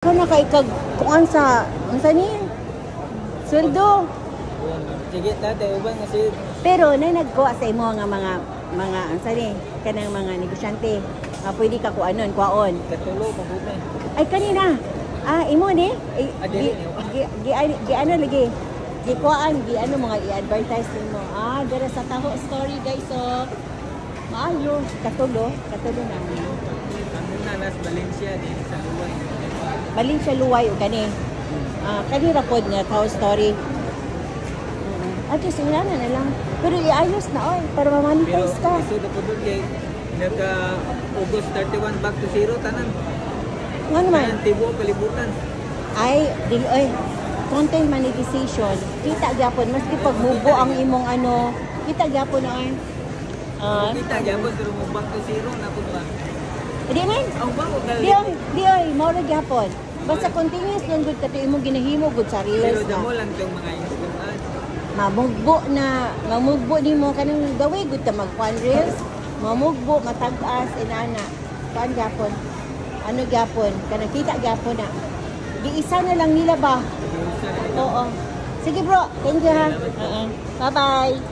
Ikaw na kay kag kuan sa unsa ni? Sweldo. Sige dati uban nga si Pero na nagkuha sa imo nga mga unsa ni kanang mga negosyante. Nga pwede ka kuanon, kuaon. katulo pagubay. Ay kanina. Imo ni gi ano lagi. Gi kuan, gi ano mga i-advertise mo. Dira sa Taho Story guys so. Maayo katulo na. Ano na nas Valencia din sa Luway. Valencia Luway o kani. Kanira pod nga Taho Story. At sila na lang. Pero iayos na oy para ma-monetize ka. Pero iso po doon kay nagka August 31 back to zero tanan. Nga naman. Tibo kalibutan. Ay, dili oy. Content monetization. Kita gyapon maski pag mubo ang imong ano, kita gyapon ay. Kita gyapon pero mo back to zero na pud ba. Di man. Ang ba Di oy, mao ra gyapon. Basta continuous lang gud kato imong ginahimo gud sa pero reels. damo lang tong mga instrument. Mamugbo nimo kanang gawi gud ta mag-fan reels. Mamugbo matag-as inana. Kuan gyapon. Ano gyapon? Kanang kita gyapon na. Giisa na lang nila ba? Oo. Sige bro, thank you ha. Bye-bye.